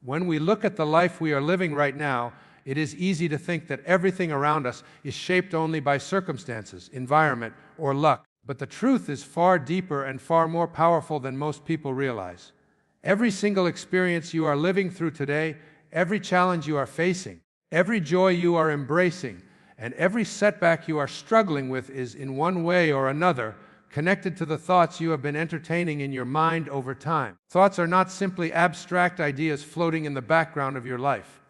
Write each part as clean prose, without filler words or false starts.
When we look at the life we are living right now, it is easy to think that everything around us is shaped only by circumstances, environment, or luck. But the truth is far deeper and far more powerful than most people realize. Every single experience you are living through today, every challenge you are facing, every joy you are embracing, and every setback you are struggling with is, in one way or another, connected to the thoughts you have been entertaining in your mind over time. Thoughts are not simply abstract ideas floating in the background of your life.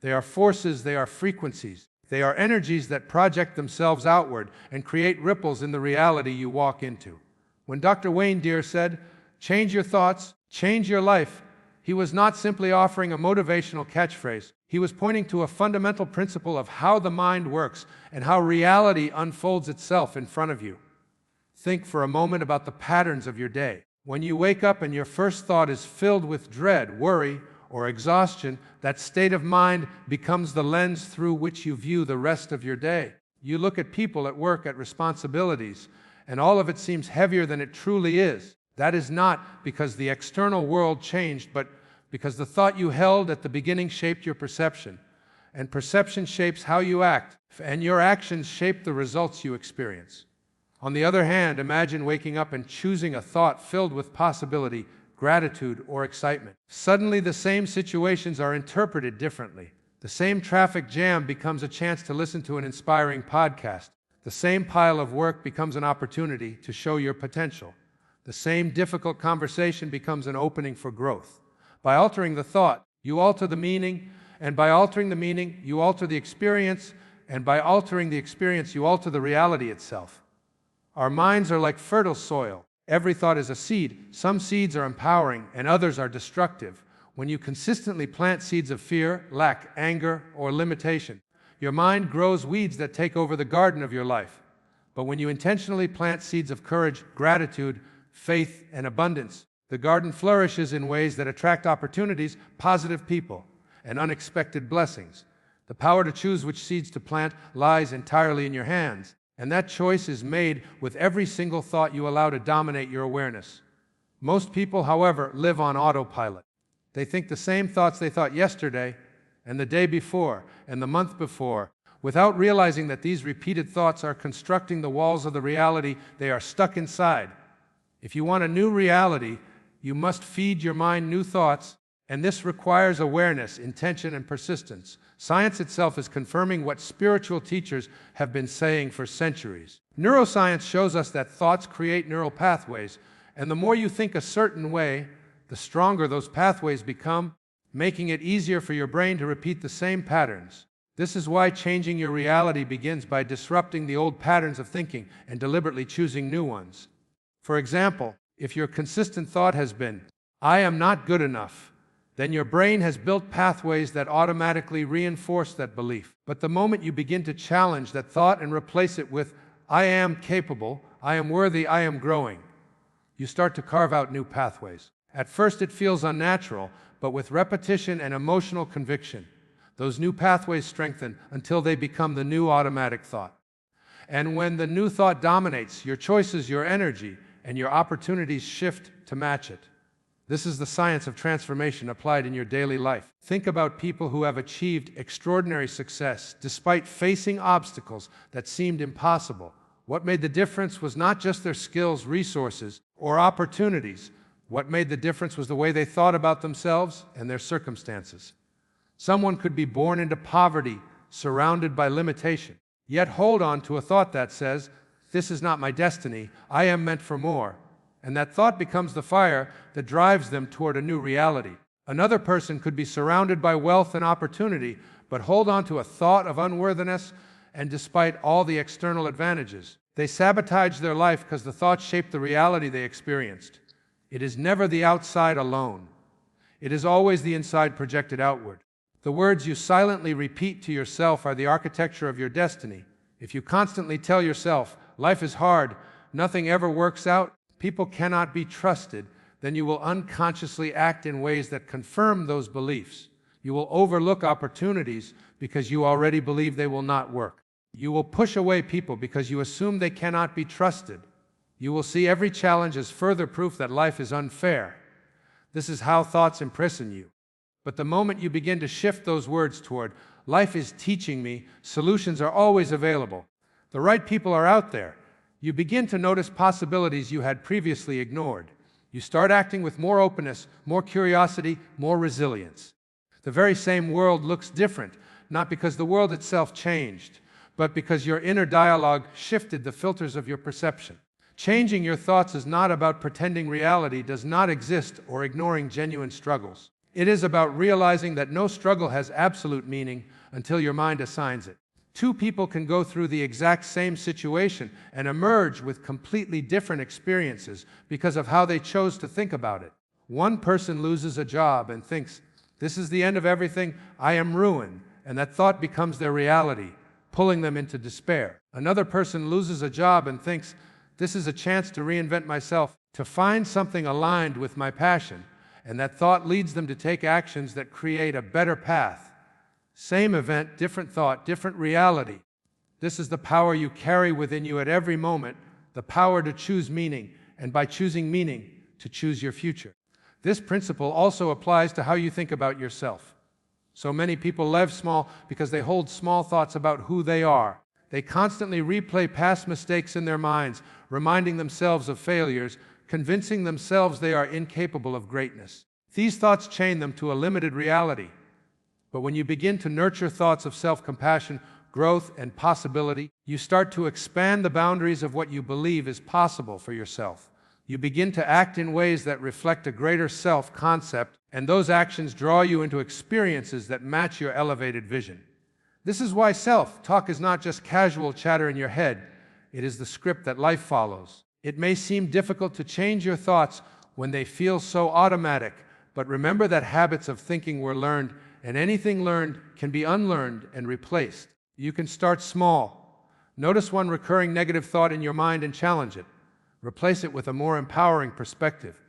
They are forces, they are frequencies, they are energies that project themselves outward and create ripples in the reality you walk into. When Dr. Wayne Dyer said, "Change your thoughts, change your life," he was not simply offering a motivational catchphrase. He was pointing to a fundamental principle of how the mind works and how reality unfolds itself in front of you. Think for a moment about the patterns of your day. When you wake up and your first thought is filled with dread, worry, or exhaustion, that state of mind becomes the lens through which you view the rest of your day. You look at people, at work, at responsibilities, and all of it seems heavier than it truly is. That is not because the external world changed, but because the thought you held at the beginning shaped your perception. And perception shapes how you act, and your actions shape the results you experience. On the other hand, imagine waking up and choosing a thought filled with possibility, gratitude, or excitement. Suddenly, the same situations are interpreted differently. The same traffic jam becomes a chance to listen to an inspiring podcast. The same pile of work becomes an opportunity to show your potential. The same difficult conversation becomes an opening for growth. By altering the thought, you alter the meaning, and by altering the meaning, you alter the experience, and by altering the experience, you alter the reality itself. Our minds are like fertile soil. Every thought is a seed. Some seeds are empowering, and others are destructive. When you consistently plant seeds of fear, lack, anger, or limitation, your mind grows weeds that take over the garden of your life. But when you intentionally plant seeds of courage, gratitude, faith, and abundance, the garden flourishes in ways that attract opportunities, positive people, and unexpected blessings. The power to choose which seeds to plant lies entirely in your hands, and that choice is made with every single thought you allow to dominate your awareness. Most people, however, live on autopilot. They think the same thoughts they thought yesterday, and the day before, and the month before, without realizing that these repeated thoughts are constructing the walls of the reality they are stuck inside. If you want a new reality, you must feed your mind new thoughts, and this requires awareness, intention, and persistence. Science itself is confirming what spiritual teachers have been saying for centuries. Neuroscience shows us that thoughts create neural pathways, and the more you think a certain way, the stronger those pathways become, making it easier for your brain to repeat the same patterns. This is why changing your reality begins by disrupting the old patterns of thinking and deliberately choosing new ones. For example, if your consistent thought has been, "I am not good enough," then your brain has built pathways that automatically reinforce that belief. But the moment you begin to challenge that thought and replace it with, "I am capable, I am worthy, I am growing," you start to carve out new pathways. At first it feels unnatural, but with repetition and emotional conviction, those new pathways strengthen until they become the new automatic thought. And when the new thought dominates, your choices, your energy, and your opportunities shift to match it. This is the science of transformation applied in your daily life. Think about people who have achieved extraordinary success despite facing obstacles that seemed impossible. What made the difference was not just their skills, resources, or opportunities. What made the difference was the way they thought about themselves and their circumstances. Someone could be born into poverty, surrounded by limitation, yet hold on to a thought that says, "This is not my destiny, I am meant for more." And that thought becomes the fire that drives them toward a new reality. Another person could be surrounded by wealth and opportunity, but hold on to a thought of unworthiness, and despite all the external advantages, they sabotage their life because the thought shaped the reality they experienced. It is never the outside alone. It is always the inside projected outward. The words you silently repeat to yourself are the architecture of your destiny. If you constantly tell yourself, "Life is hard, nothing ever works out, people cannot be trusted," then you will unconsciously act in ways that confirm those beliefs. You will overlook opportunities because you already believe they will not work. You will push away people because you assume they cannot be trusted. You will see every challenge as further proof that life is unfair. This is how thoughts imprison you. But the moment you begin to shift those words toward, life is teaching me, solutions are always available, the right people are out there, you begin to notice possibilities you had previously ignored. You start acting with more openness, more curiosity, more resilience. The very same world looks different, not because the world itself changed, but because your inner dialogue shifted the filters of your perception. Changing your thoughts is not about pretending reality does not exist or ignoring genuine struggles. It is about realizing that no struggle has absolute meaning until your mind assigns it. Two people can go through the exact same situation and emerge with completely different experiences because of how they chose to think about it. One person loses a job and thinks, "This is the end of everything, I am ruined," and that thought becomes their reality, pulling them into despair. Another person loses a job and thinks, "This is a chance to reinvent myself, to find something aligned with my passion," and that thought leads them to take actions that create a better path. Same event, different thought, different reality. This is the power you carry within you at every moment, the power to choose meaning, and by choosing meaning, to choose your future. This principle also applies to how you think about yourself. So many people live small because they hold small thoughts about who they are. They constantly replay past mistakes in their minds, reminding themselves of failures, convincing themselves they are incapable of greatness. These thoughts chain them to a limited reality. But when you begin to nurture thoughts of self-compassion, growth, and possibility, you start to expand the boundaries of what you believe is possible for yourself. You begin to act in ways that reflect a greater self-concept, and those actions draw you into experiences that match your elevated vision. This is why self-talk is not just casual chatter in your head. It is the script that life follows. It may seem difficult to change your thoughts when they feel so automatic, but remember that habits of thinking were learned, and anything learned can be unlearned and replaced. You can start small. Notice one recurring negative thought in your mind and challenge it. Replace it with a more empowering perspective.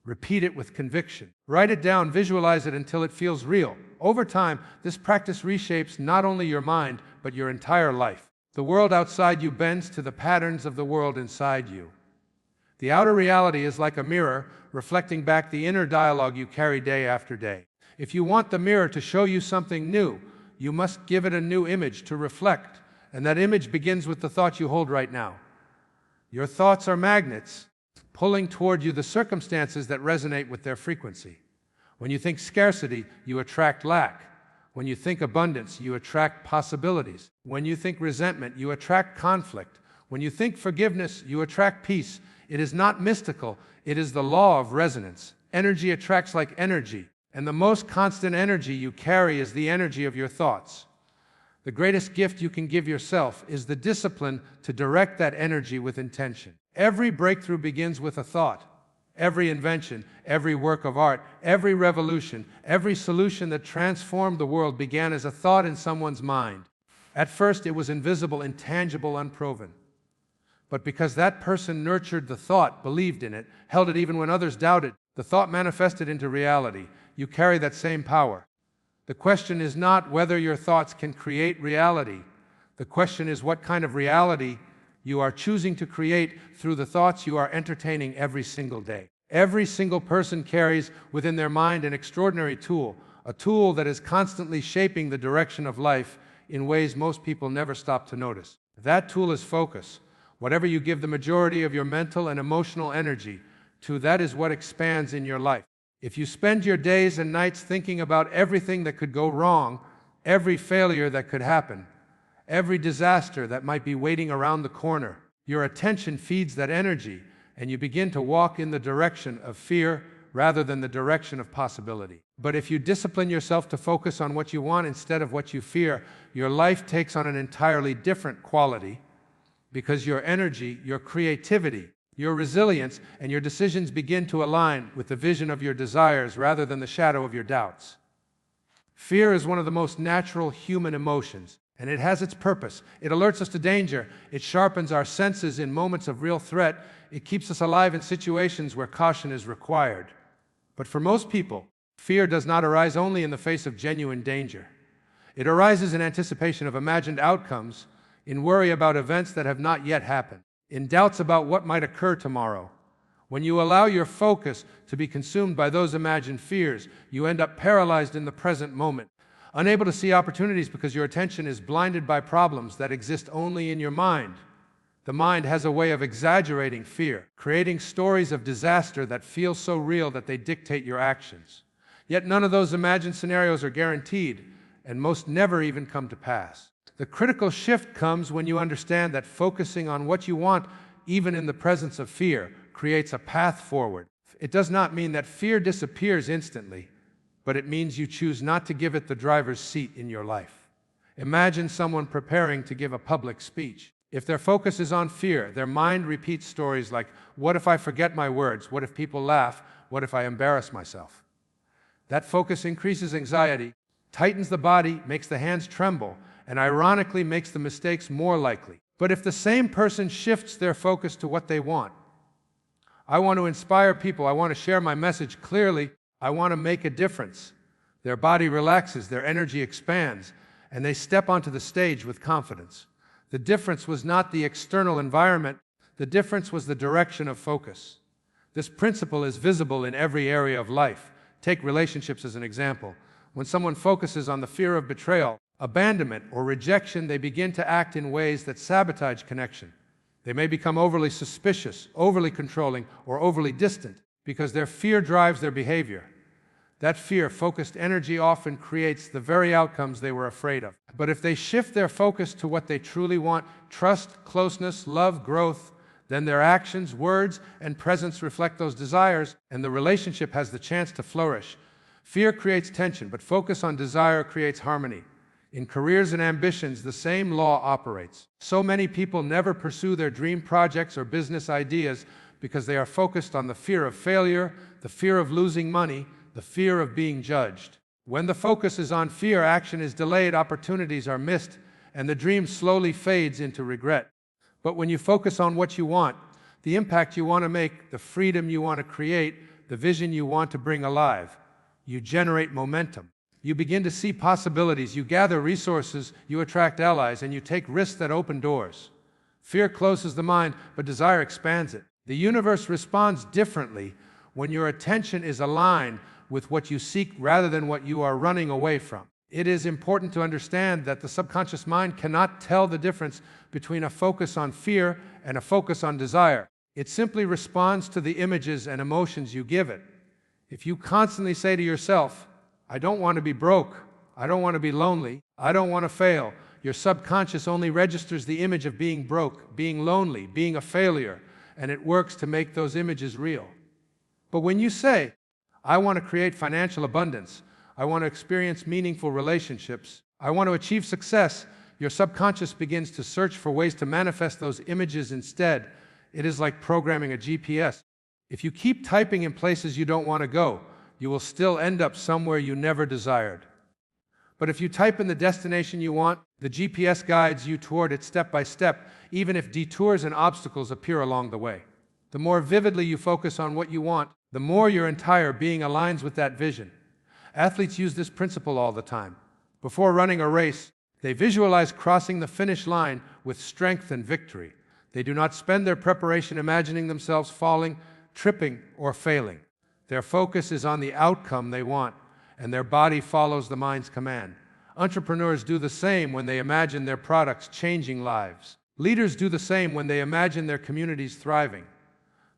Repeat it with conviction. Write it down, visualize it until it feels real. Over time, this practice reshapes not only your mind, but your entire life. The world outside you bends to the patterns of the world inside you. The outer reality is like a mirror, reflecting back the inner dialogue you carry day after day. If you want the mirror to show you something new, you must give it a new image to reflect, and that image begins with the thought you hold right now. Your thoughts are magnets, pulling toward you the circumstances that resonate with their frequency. When you think scarcity, you attract lack. When you think abundance, you attract possibilities. When you think resentment, you attract conflict. When you think forgiveness, you attract peace. It is not mystical, it is the law of resonance. Energy attracts like energy. And the most constant energy you carry is the energy of your thoughts. The greatest gift you can give yourself is the discipline to direct that energy with intention. Every breakthrough begins with a thought. Every invention, every work of art, every revolution, every solution that transformed the world began as a thought in someone's mind. At first, it was invisible, intangible, unproven. But because that person nurtured the thought, believed in it, held it even when others doubted, the thought manifested into reality. You carry that same power. The question is not whether your thoughts can create reality. The question is what kind of reality you are choosing to create through the thoughts you are entertaining every single day. Every single person carries within their mind an extraordinary tool, a tool that is constantly shaping the direction of life in ways most people never stop to notice. That tool is focus. Whatever you give the majority of your mental and emotional energy to, that is what expands in your life. If you spend your days and nights thinking about everything that could go wrong, every failure that could happen, every disaster that might be waiting around the corner, your attention feeds that energy, and you begin to walk in the direction of fear rather than the direction of possibility. But if you discipline yourself to focus on what you want instead of what you fear, your life takes on an entirely different quality, because your energy, your creativity, your resilience, and your decisions begin to align with the vision of your desires rather than the shadow of your doubts. Fear is one of the most natural human emotions, and it has its purpose. It alerts us to danger. It sharpens our senses in moments of real threat. It keeps us alive in situations where caution is required. But for most people, fear does not arise only in the face of genuine danger. It arises in anticipation of imagined outcomes, in worry about events that have not yet happened, in doubts about what might occur tomorrow, When you allow your focus to be consumed by those imagined fears, you end up paralyzed in the present moment, unable to see opportunities because your attention is blinded by problems that exist only in your mind. The mind has a way of exaggerating fear, creating stories of disaster that feel so real that they dictate your actions. Yet none of those imagined scenarios are guaranteed, and most never even come to pass. The critical shift comes when you understand that focusing on what you want, even in the presence of fear, creates a path forward. It does not mean that fear disappears instantly, but it means you choose not to give it the driver's seat in your life. Imagine someone preparing to give a public speech. If their focus is on fear, their mind repeats stories like, what if I forget my words? What if people laugh? What if I embarrass myself? That focus increases anxiety, tightens the body, makes the hands tremble, and ironically makes the mistakes more likely. But if the same person shifts their focus to what they want, I want to inspire people, I want to share my message clearly, I want to make a difference. Their body relaxes, their energy expands, and they step onto the stage with confidence. The difference was not the external environment, the difference was the direction of focus. This principle is visible in every area of life. Take relationships as an example. When someone focuses on the fear of betrayal, abandonment, or rejection, they begin to act in ways that sabotage connection. They may become overly suspicious, overly controlling, or overly distant because their fear drives their behavior. That fear-focused energy often creates the very outcomes they were afraid of. But if they shift their focus to what they truly want, trust, closeness, love, growth, then their actions, words, and presence reflect those desires, and the relationship has the chance to flourish. Fear creates tension, but focus on desire creates harmony. In careers and ambitions, the same law operates. So many people never pursue their dream projects or business ideas because they are focused on the fear of failure, the fear of losing money, the fear of being judged. When the focus is on fear, action is delayed, opportunities are missed, and the dream slowly fades into regret. But when you focus on what you want, the impact you want to make, the freedom you want to create, the vision you want to bring alive, you generate momentum. You begin to see possibilities, you gather resources, you attract allies, and you take risks that open doors. Fear closes the mind, but desire expands it. The universe responds differently when your attention is aligned with what you seek rather than what you are running away from. It is important to understand that the subconscious mind cannot tell the difference between a focus on fear and a focus on desire. It simply responds to the images and emotions you give it. If you constantly say to yourself, I don't want to be broke, I don't want to be lonely, I don't want to fail, your subconscious only registers the image of being broke, being lonely, being a failure, and it works to make those images real. But when you say, I want to create financial abundance, I want to experience meaningful relationships, I want to achieve success, your subconscious begins to search for ways to manifest those images instead. It is like programming a GPS. If you keep typing in places you don't want to go, you will still end up somewhere you never desired. But if you type in the destination you want, the GPS guides you toward it step by step, even if detours and obstacles appear along the way. The more vividly you focus on what you want, the more your entire being aligns with that vision. Athletes use this principle all the time. Before running a race, they visualize crossing the finish line with strength and victory. They do not spend their preparation imagining themselves falling, tripping, or failing. Their focus is on the outcome they want, and their body follows the mind's command. Entrepreneurs do the same when they imagine their products changing lives. Leaders do the same when they imagine their communities thriving.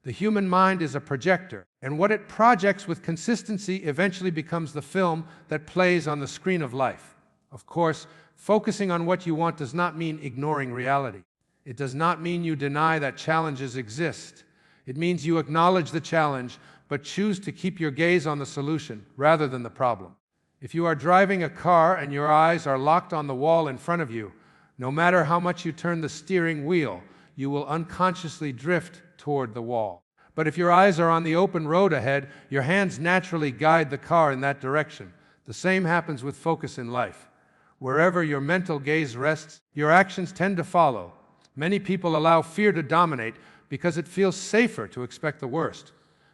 The human mind is a projector, and what it projects with consistency eventually becomes the film that plays on the screen of life. Of course, focusing on what you want does not mean ignoring reality. It does not mean you deny that challenges exist. It means you acknowledge the challenge, but choose to keep your gaze on the solution rather than the problem. If you are driving a car and your eyes are locked on the wall in front of you, no matter how much you turn the steering wheel, you will unconsciously drift toward the wall. But if your eyes are on the open road ahead, your hands naturally guide the car in that direction. The same happens with focus in life. Wherever your mental gaze rests, your actions tend to follow. Many people allow fear to dominate because it feels safer to expect the worst.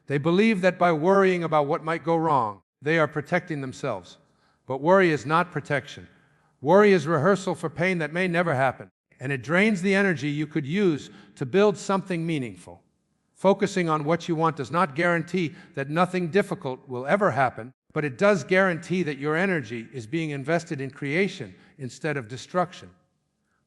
They believe that by worrying about what might go wrong, they are protecting themselves. But worry is not protection. Worry is rehearsal for pain that may never happen, and it drains the energy you could use to build something meaningful. Focusing on what you want does not guarantee that nothing difficult will ever happen, but it does guarantee that your energy is being invested in creation instead of destruction.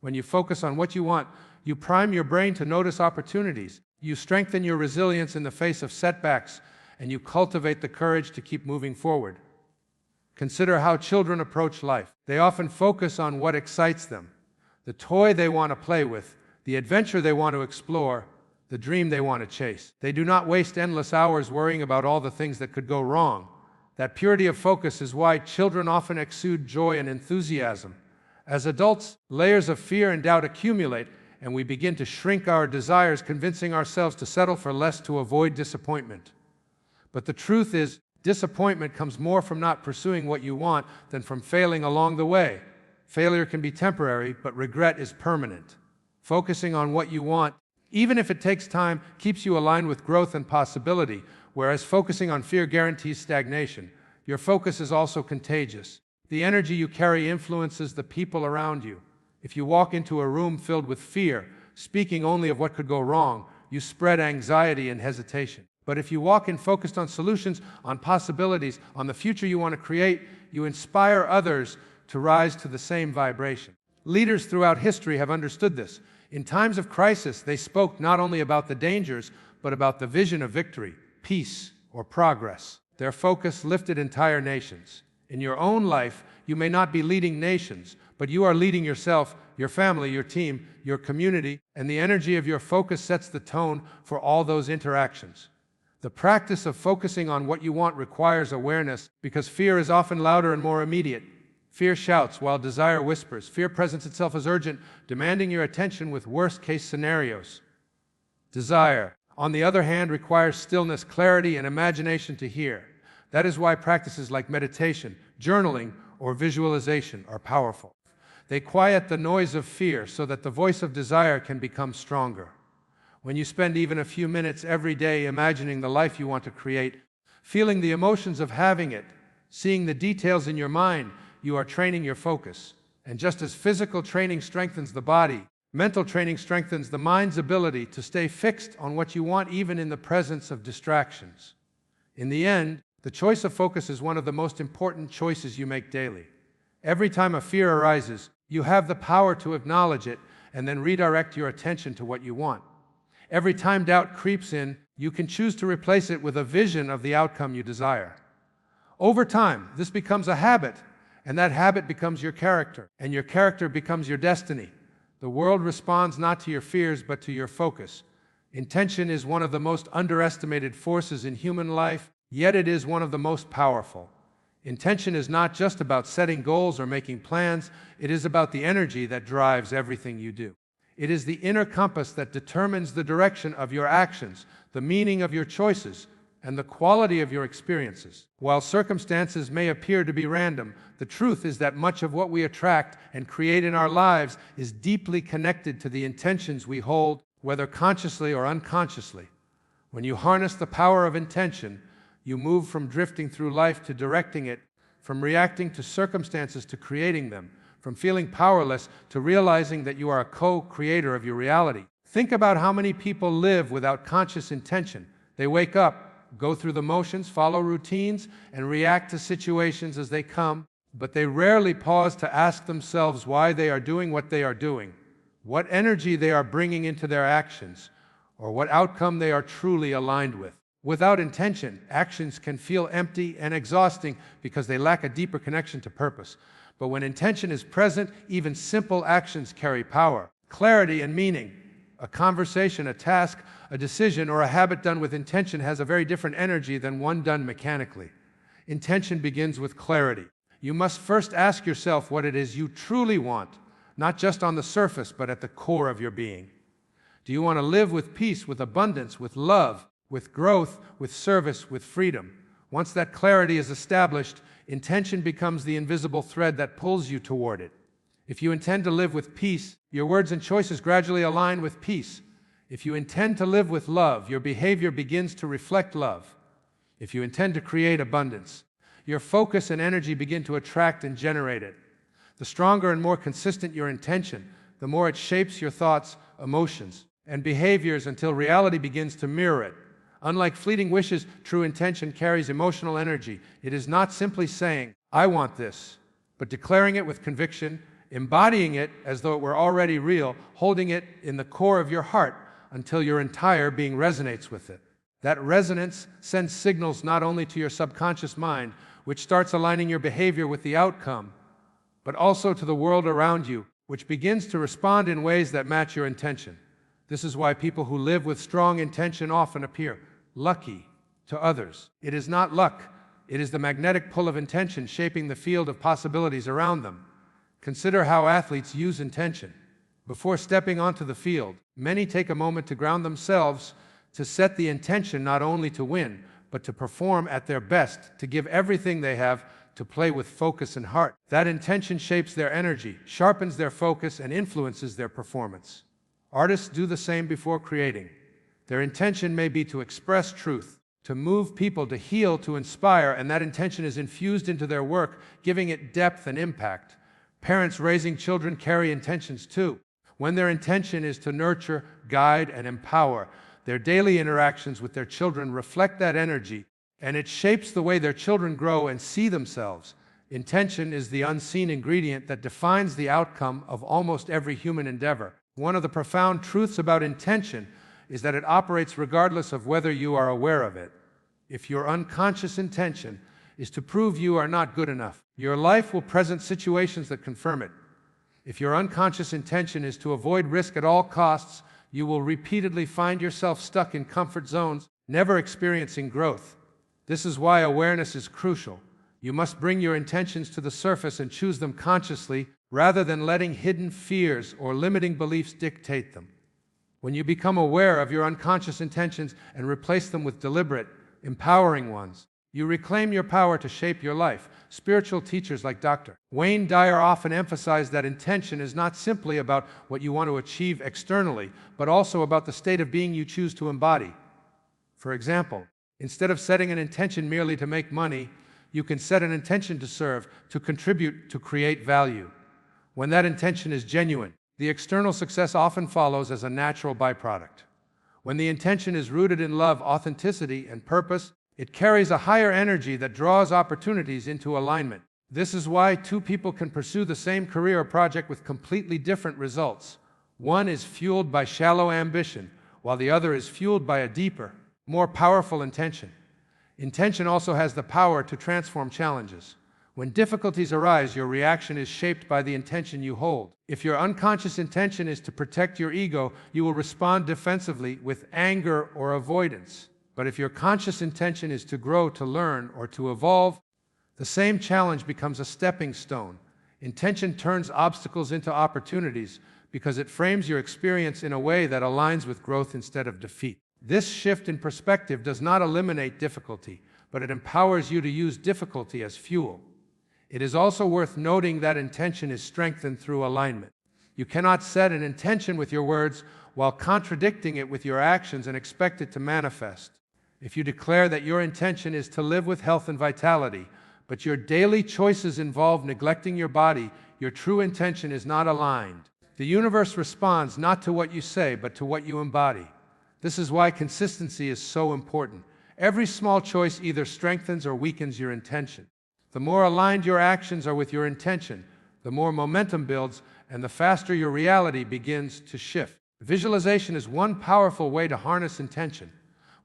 When you focus on what you want, you prime your brain to notice opportunities, you strengthen your resilience in the face of setbacks, and you cultivate the courage to keep moving forward. Consider how children approach life. They often focus on what excites them, the toy they want to play with, the adventure they want to explore, the dream they want to chase. They do not waste endless hours worrying about all the things that could go wrong. That purity of focus is why children often exude joy and enthusiasm. As adults, layers of fear and doubt accumulate, and we begin to shrink our desires, convincing ourselves to settle for less to avoid disappointment. But the truth is, disappointment comes more from not pursuing what you want than from failing along the way. Failure can be temporary, but regret is permanent. Focusing on what you want, even if it takes time, keeps you aligned with growth and possibility, whereas focusing on fear guarantees stagnation. Your focus is also contagious. The energy you carry influences the people around you. If you walk into a room filled with fear, speaking only of what could go wrong, you spread anxiety and hesitation. But if you walk in focused on solutions, on possibilities, on the future you want to create, you inspire others to rise to the same vibration. Leaders throughout history have understood this. In times of crisis, they spoke not only about the dangers, but about the vision of victory, peace, or progress. Their focus lifted entire nations. In your own life, you may not be leading nations, but you are leading yourself, your family, your team, your community, and the energy of your focus sets the tone for all those interactions. The practice of focusing on what you want requires awareness, because fear is often louder and more immediate. Fear shouts while desire whispers. Fear presents itself as urgent, demanding your attention with worst-case scenarios. Desire, on the other hand, requires stillness, clarity, and imagination to hear. That is why practices like meditation, journaling, or visualization are powerful. They quiet the noise of fear so that the voice of desire can become stronger. When you spend even a few minutes every day imagining the life you want to create, feeling the emotions of having it, seeing the details in your mind, you are training your focus. And just as physical training strengthens the body, mental training strengthens the mind's ability to stay fixed on what you want even in the presence of distractions. In the end, the choice of focus is one of the most important choices you make daily. Every time a fear arises, you have the power to acknowledge it and then redirect your attention to what you want. Every time doubt creeps in, you can choose to replace it with a vision of the outcome you desire. Over time, this becomes a habit, and that habit becomes your character, and your character becomes your destiny. The world responds not to your fears, but to your focus. Intention is one of the most underestimated forces in human life, yet it is one of the most powerful. Intention is not just about setting goals or making plans, it is about the energy that drives everything you do. It is the inner compass that determines the direction of your actions, the meaning of your choices, and the quality of your experiences. While circumstances may appear to be random, the truth is that much of what we attract and create in our lives is deeply connected to the intentions we hold, whether consciously or unconsciously. When you harness the power of intention, you move from drifting through life to directing it, from reacting to circumstances to creating them, from feeling powerless to realizing that you are a co-creator of your reality. Think about how many people live without conscious intention. They wake up, go through the motions, follow routines, and react to situations as they come, but they rarely pause to ask themselves why they are doing what they are doing, what energy they are bringing into their actions, or what outcome they are truly aligned with. Without intention, actions can feel empty and exhausting because they lack a deeper connection to purpose. But when intention is present, even simple actions carry power, clarity, and meaning. A conversation, a task, a decision, or a habit done with intention has a very different energy than one done mechanically. Intention begins with clarity. You must first ask yourself what it is you truly want, not just on the surface, but at the core of your being. Do you want to live with peace, with abundance, with love, with growth, with service, with freedom? Once that clarity is established, intention becomes the invisible thread that pulls you toward it. If you intend to live with peace, your words and choices gradually align with peace. If you intend to live with love, your behavior begins to reflect love. If you intend to create abundance, your focus and energy begin to attract and generate it. The stronger and more consistent your intention, the more it shapes your thoughts, emotions, and behaviors until reality begins to mirror it. Unlike fleeting wishes, true intention carries emotional energy. It is not simply saying, "I want this," but declaring it with conviction, embodying it as though it were already real, holding it in the core of your heart until your entire being resonates with it. That resonance sends signals not only to your subconscious mind, which starts aligning your behavior with the outcome, but also to the world around you, which begins to respond in ways that match your intention. This is why people who live with strong intention often appear lucky to others. It is not luck, it is the magnetic pull of intention shaping the field of possibilities around them. Consider how athletes use intention. Before stepping onto the field, many take a moment to ground themselves, to set the intention not only to win, but to perform at their best, to give everything they have, to play with focus and heart. That intention shapes their energy, sharpens their focus, and influences their performance. Artists do the same before creating. Their intention may be to express truth, to move people, to heal, to inspire, and that intention is infused into their work, giving it depth and impact. Parents raising children carry intentions too. When their intention is to nurture, guide, and empower, their daily interactions with their children reflect that energy, and it shapes the way their children grow and see themselves. Intention is the unseen ingredient that defines the outcome of almost every human endeavor. One of the profound truths about intention is that it operates regardless of whether you are aware of it. If your unconscious intention is to prove you are not good enough, your life will present situations that confirm it. If your unconscious intention is to avoid risk at all costs, you will repeatedly find yourself stuck in comfort zones, never experiencing growth. This is why awareness is crucial. You must bring your intentions to the surface and choose them consciously, rather than letting hidden fears or limiting beliefs dictate them. When you become aware of your unconscious intentions and replace them with deliberate, empowering ones, you reclaim your power to shape your life. Spiritual teachers like Dr. Wayne Dyer often emphasize that intention is not simply about what you want to achieve externally, but also about the state of being you choose to embody. For example, instead of setting an intention merely to make money, you can set an intention to serve, to contribute, to create value. When that intention is genuine, the external success often follows as a natural byproduct. When the intention is rooted in love, authenticity, and purpose, it carries a higher energy that draws opportunities into alignment. This is why two people can pursue the same career or project with completely different results. One is fueled by shallow ambition, while the other is fueled by a deeper, more powerful intention. Intention also has the power to transform challenges. When difficulties arise, your reaction is shaped by the intention you hold. If your unconscious intention is to protect your ego, you will respond defensively with anger or avoidance. But if your conscious intention is to grow, to learn, or to evolve, the same challenge becomes a stepping stone. Intention turns obstacles into opportunities because it frames your experience in a way that aligns with growth instead of defeat. This shift in perspective does not eliminate difficulty, but it empowers you to use difficulty as fuel. It is also worth noting that intention is strengthened through alignment. You cannot set an intention with your words while contradicting it with your actions and expect it to manifest. If you declare that your intention is to live with health and vitality, but your daily choices involve neglecting your body, your true intention is not aligned. The universe responds not to what you say, but to what you embody. This is why consistency is so important. Every small choice either strengthens or weakens your intention. The more aligned your actions are with your intention, the more momentum builds and the faster your reality begins to shift. Visualization is one powerful way to harness intention.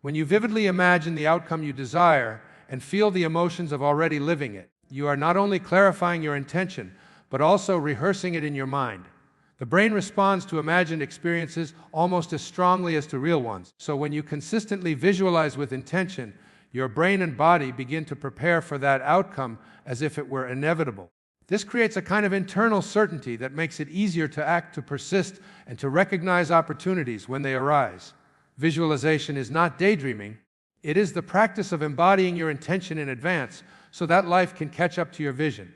When you vividly imagine the outcome you desire and feel the emotions of already living it, you are not only clarifying your intention, but also rehearsing it in your mind. The brain responds to imagined experiences almost as strongly as to real ones. So when you consistently visualize with intention, your brain and body begin to prepare for that outcome as if it were inevitable. This creates a kind of internal certainty that makes it easier to act, to persist, and to recognize opportunities when they arise. Visualization is not daydreaming. It is the practice of embodying your intention in advance so that life can catch up to your vision.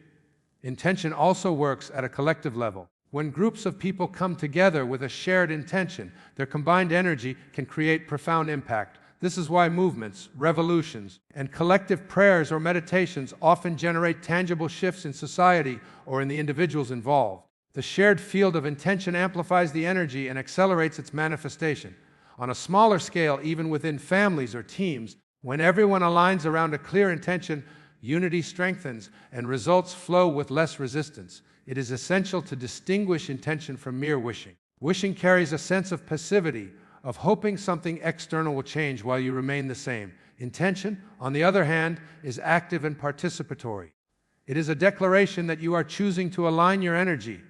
Intention also works at a collective level. When groups of people come together with a shared intention, their combined energy can create profound impact. This is why movements, revolutions, and collective prayers or meditations often generate tangible shifts in society or in the individuals involved. The shared field of intention amplifies the energy and accelerates its manifestation. On a smaller scale, even within families or teams, when everyone aligns around a clear intention, unity strengthens and results flow with less resistance. It is essential to distinguish intention from mere wishing. Wishing carries a sense of passivity, of hoping something external will change while you remain the same. Intention, on the other hand, is active and participatory. It is a declaration that you are choosing to align your energy,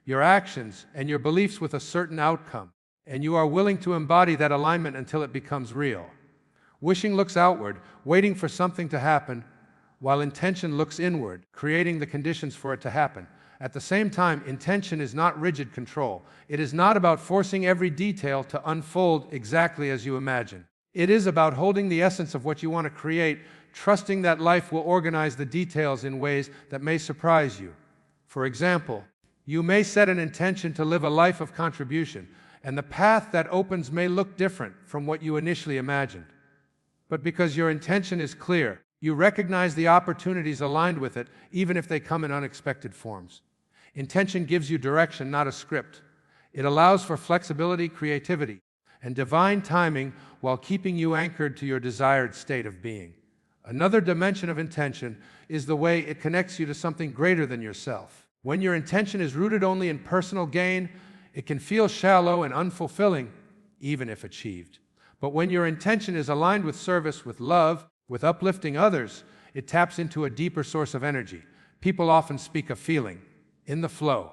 your actions, and your beliefs with a certain outcome, and you are willing to embody that alignment until it becomes real. Wishing looks outward, waiting for something to happen, while intention looks inward, creating the conditions for it to happen. At the same time, intention is not rigid control. It is not about forcing every detail to unfold exactly as you imagine. It is about holding the essence of what you want to create, trusting that life will organize the details in ways that may surprise you. For example, you may set an intention to live a life of contribution, and the path that opens may look different from what you initially imagined. But because your intention is clear, you recognize the opportunities aligned with it, even if they come in unexpected forms. Intention gives you direction, not a script. It allows for flexibility, creativity, and divine timing while keeping you anchored to your desired state of being. Another dimension of intention is the way it connects you to something greater than yourself. When your intention is rooted only in personal gain, it can feel shallow and unfulfilling, even if achieved. But when your intention is aligned with service, with love, with uplifting others, it taps into a deeper source of energy. People often speak of feeling in the flow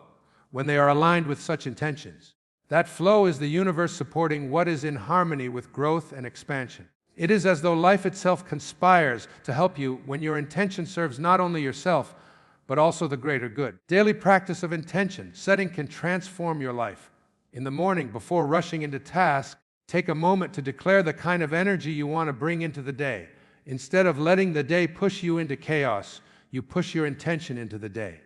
when they are aligned with such intentions. That flow is the universe supporting what is in harmony with growth and expansion. It is as though life itself conspires to help you when your intention serves not only yourself, but also the greater good. Daily practice of intention setting can transform your life. In the morning, before rushing into tasks, take a moment to declare the kind of energy you want to bring into the day. Instead of letting the day push you into chaos, you push your intention into the day.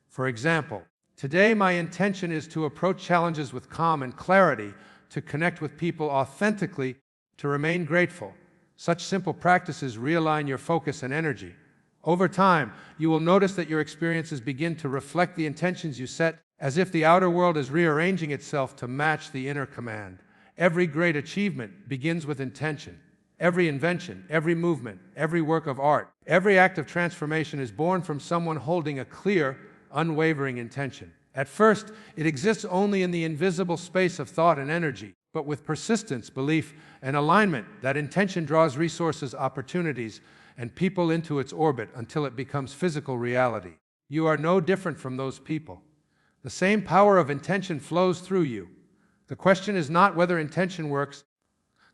For example, today my intention is to approach challenges with calm and clarity, to connect with people authentically, to remain grateful. Such simple practices realign your focus and energy. Over time, you will notice that your experiences begin to reflect the intentions you set, as if the outer world is rearranging itself to match the inner command. Every great achievement begins with intention. Every invention, every movement, every work of art, every act of transformation is born from someone holding a clear, unwavering intention. At first, it exists only in the invisible space of thought and energy, but with persistence, belief, and alignment, that intention draws resources, opportunities, and people into its orbit until it becomes physical reality. You are no different from those people. The same power of intention flows through you. The question is not whether intention works.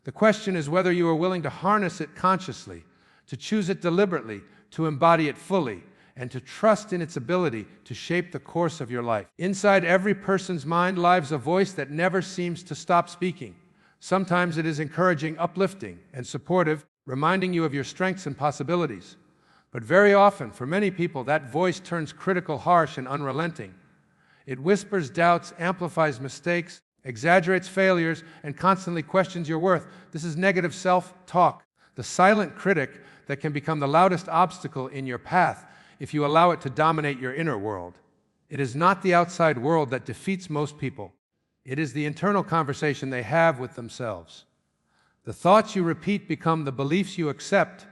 The question is whether you are willing to harness it consciously, to choose it deliberately, to embody it fully, and to trust in its ability to shape the course of your life. Inside every person's mind lives a voice that never seems to stop speaking. Sometimes it is encouraging, uplifting, and supportive, reminding you of your strengths and possibilities. But very often, for many people, that voice turns critical, harsh, and unrelenting. It whispers doubts, amplifies mistakes, exaggerates failures, and constantly questions your worth. This is negative self-talk, the silent critic that can become the loudest obstacle in your path if you allow it to dominate your inner world. It is not the outside world that defeats most people. It is the internal conversation they have with themselves. The thoughts you repeat become the beliefs you accept,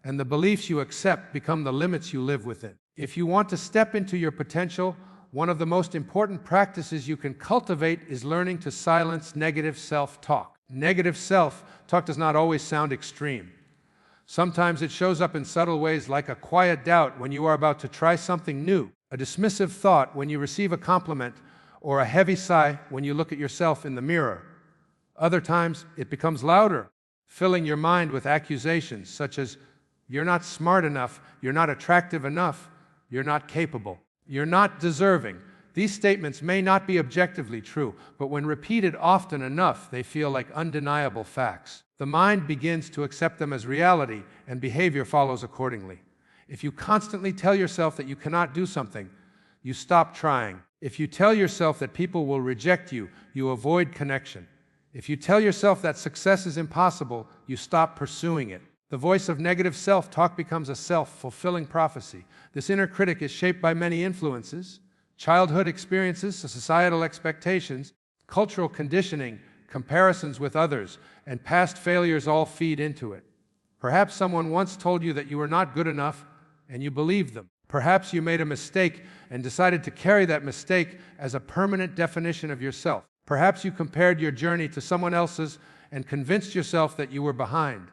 and the beliefs you accept become the limits you live within. If you want to step into your potential, one of the most important practices you can cultivate is learning to silence negative self-talk. Negative self-talk does not always sound extreme. Sometimes it shows up in subtle ways, like a quiet doubt when you are about to try something new, a dismissive thought when you receive a compliment, or a heavy sigh when you look at yourself in the mirror. Other times, it becomes louder, filling your mind with accusations such as, "You're not smart enough, you're not attractive enough, you're not capable, you're not deserving." These statements may not be objectively true, but when repeated often enough, they feel like undeniable facts. The mind begins to accept them as reality, and behavior follows accordingly. If you constantly tell yourself that you cannot do something, you stop trying. If you tell yourself that people will reject you, you avoid connection. If you tell yourself that success is impossible, you stop pursuing it. The voice of negative self-talk becomes a self-fulfilling prophecy. This inner critic is shaped by many influences: Childhood experiences, societal expectations, cultural conditioning, comparisons with others, and past failures all feed into it. Perhaps someone once told you that you were not good enough, and you believed them. Perhaps you made a mistake and decided to carry that mistake as a permanent definition of yourself. Perhaps you compared your journey to someone else's and convinced yourself that you were behind.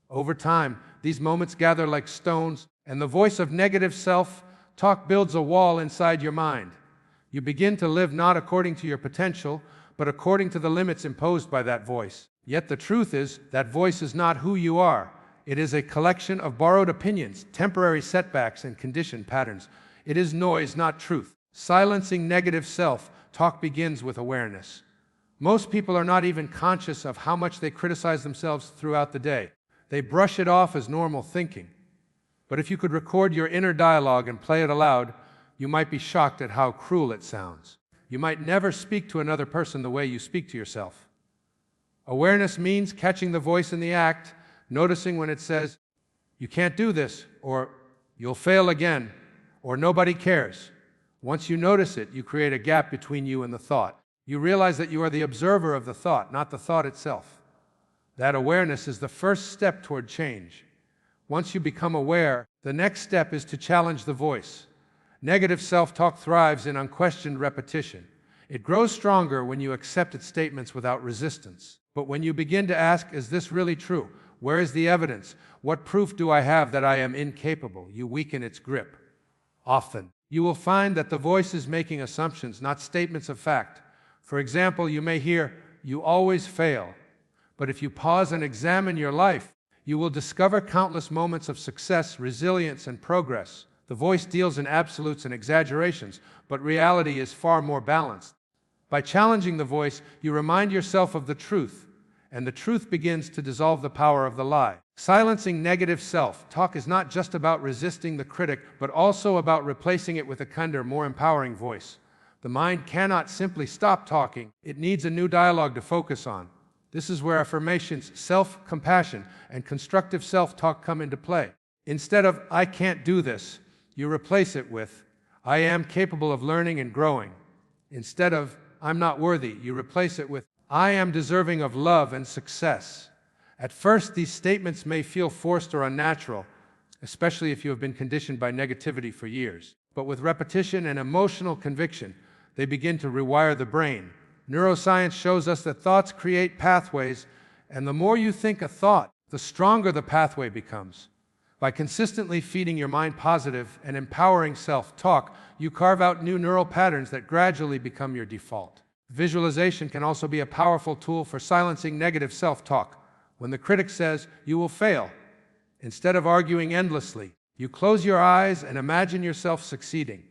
Over time, these moments gather like stones, and the voice of negative self-talk builds a wall inside your mind. You begin to live not according to your potential, but according to the limits imposed by that voice. Yet the truth is, that voice is not who you are. It is a collection of borrowed opinions, temporary setbacks, and conditioned patterns. It is noise, not truth. Silencing negative self-talk begins with awareness. Most people are not even conscious of how much they criticize themselves throughout the day. They brush it off as normal thinking. But if you could record your inner dialogue and play it aloud, you might be shocked at how cruel it sounds. You might never speak to another person the way you speak to yourself. Awareness means catching the voice in the act, noticing when it says, "You can't do this," or "You'll fail again," or "Nobody cares." Once you notice it, you create a gap between you and the thought. You realize that you are the observer of the thought, not the thought itself. That awareness is the first step toward change. Once you become aware, the next step is to challenge the voice. Negative self-talk thrives in unquestioned repetition. It grows stronger when you accept its statements without resistance. But when you begin to ask, "Is this really true? Where is the evidence? What proof do I have that I am incapable?" you weaken its grip. Often, you will find that the voice is making assumptions, not statements of fact. For example, you may hear, "You always fail." But if you pause and examine your life, you will discover countless moments of success, resilience, and progress. The voice deals in absolutes and exaggerations, but reality is far more balanced. By challenging the voice, you remind yourself of the truth, and the truth begins to dissolve the power of the lie. Silencing negative self-talk is not just about resisting the critic, but also about replacing it with a kinder, more empowering voice. The mind cannot simply stop talking. It needs a new dialogue to focus on. This is where affirmations, self-compassion, and constructive self-talk come into play. Instead of "I can't do this," you replace it with "I am capable of learning and growing." Instead of "I'm not worthy," you replace it with "I am deserving of love and success." At first, these statements may feel forced or unnatural, especially if you have been conditioned by negativity for years. But with repetition and emotional conviction, they begin to rewire the brain. Neuroscience shows us that thoughts create pathways, and the more you think a thought, the stronger the pathway becomes. By consistently feeding your mind positive and empowering self-talk, you carve out new neural patterns that gradually become your default. Visualization can also be a powerful tool for silencing negative self-talk. When the critic says, "You will fail," instead of arguing endlessly, you close your eyes and imagine yourself succeeding.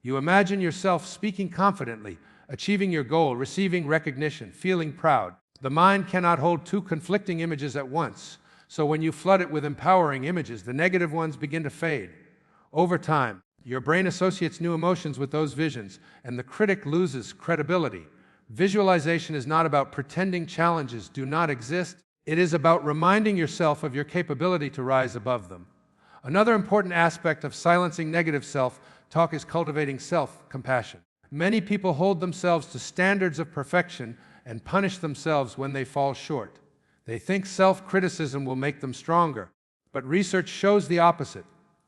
You imagine yourself speaking confidently, achieving your goal, receiving recognition, feeling proud. The mind cannot hold two conflicting images at once, so when you flood it with empowering images, the negative ones begin to fade. Over time, your brain associates new emotions with those visions, and the critic loses credibility. Visualization is not about pretending challenges do not exist. It is about reminding yourself of your capability to rise above them. Another important aspect of silencing negative self-talk is cultivating self-compassion. Many people hold themselves to standards of perfection and punish themselves when they fall short. They think self-criticism will make them stronger, but research shows the opposite.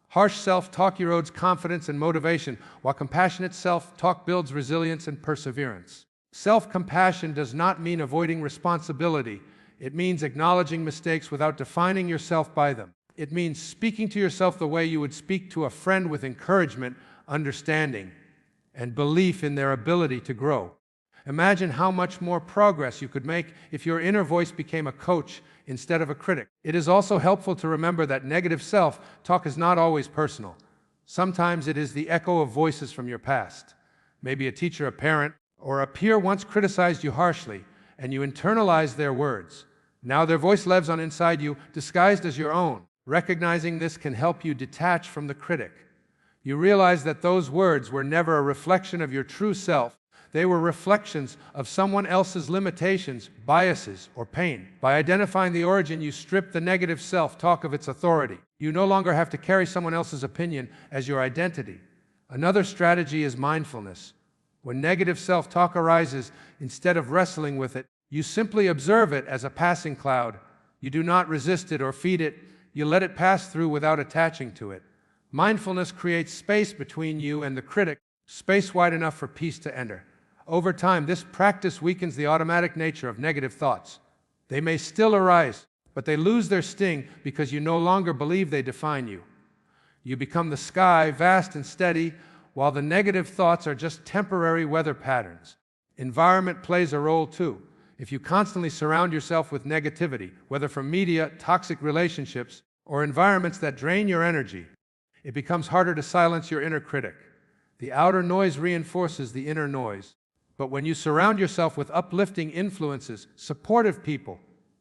Harsh self-talk erodes confidence and motivation, while compassionate self-talk builds resilience and perseverance. Self-compassion does not mean avoiding responsibility. It means acknowledging mistakes without defining yourself by them. It means speaking to yourself the way you would speak to a friend, with encouragement, understanding, and belief in their ability to grow. Imagine how much more progress you could make if your inner voice became a coach instead of a critic. It is also helpful to remember that negative self-talk is not always personal. Sometimes it is the echo of voices from your past. Maybe a teacher, a parent, or a peer once criticized you harshly, and you internalized their words. Now their voice lives on inside you, disguised as your own. Recognizing this can help you detach from the critic. You realize that those words were never a reflection of your true self. They were reflections of someone else's limitations, biases, or pain. By identifying the origin, you strip the negative self-talk of its authority. You no longer have to carry someone else's opinion as your identity. Another strategy is mindfulness. When negative self-talk arises, instead of wrestling with it, you simply observe it as a passing cloud. You do not resist it or feed it. You let it pass through without attaching to it. Mindfulness creates space between you and the critic, space wide enough for peace to enter. Over time, this practice weakens the automatic nature of negative thoughts. They may still arise, but they lose their sting because you no longer believe they define you. You become the sky, vast and steady, while the negative thoughts are just temporary weather patterns. Environment plays a role too. If you constantly surround yourself with negativity, whether from media, toxic relationships, or environments that drain your energy, it becomes harder to silence your inner critic. The outer noise reinforces the inner noise. But when you surround yourself with uplifting influences, supportive people,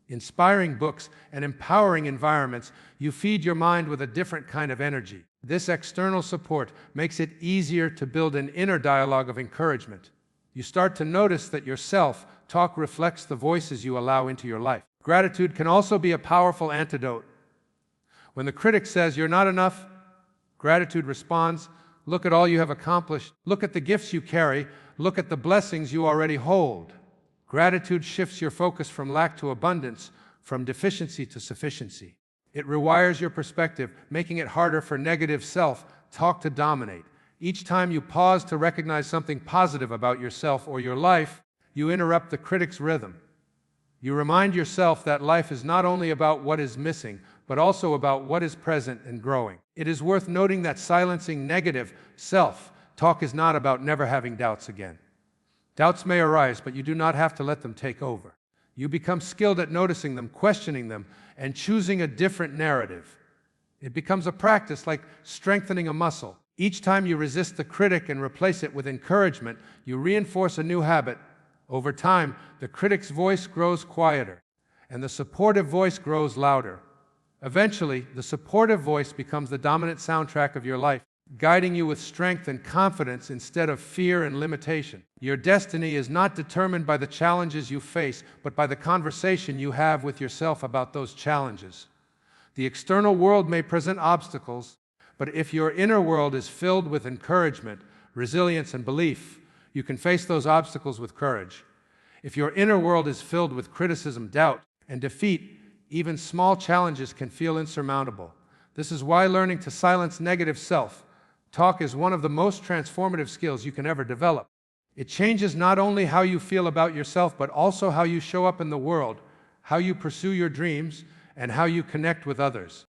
inspiring books, and empowering environments, you feed your mind with a different kind of energy. This external support makes it easier to build an inner dialogue of encouragement. You start to notice that your self-talk reflects the voices you allow into your life. Gratitude can also be a powerful antidote. When the critic says you're not enough, gratitude responds, look at all you have accomplished, look at the gifts you carry, look at the blessings you already hold. Gratitude shifts your focus from lack to abundance, from deficiency to sufficiency. It rewires your perspective, making it harder for negative self-talk to dominate. Each time you pause to recognize something positive about yourself or your life, you interrupt the critic's rhythm. You remind yourself that life is not only about what is missing, but also about what is present and growing. It is worth noting that silencing negative self-talk is not about never having doubts again. Doubts may arise, but you do not have to let them take over. You become skilled at noticing them, questioning them, and choosing a different narrative. It becomes a practice like strengthening a muscle. Each time you resist the critic and replace it with encouragement, you reinforce a new habit. Over time, the critic's voice grows quieter, and the supportive voice grows louder. Eventually, the supportive voice becomes the dominant soundtrack of your life, guiding you with strength and confidence instead of fear and limitation. Your destiny is not determined by the challenges you face, but by the conversation you have with yourself about those challenges. The external world may present obstacles, but if your inner world is filled with encouragement, resilience, and belief, you can face those obstacles with courage. If your inner world is filled with criticism, doubt, and defeat, even small challenges can feel insurmountable. This is why learning to silence negative self-talk is one of the most transformative skills you can ever develop. It changes not only how you feel about yourself, but also how you show up in the world, how you pursue your dreams, and how you connect with others.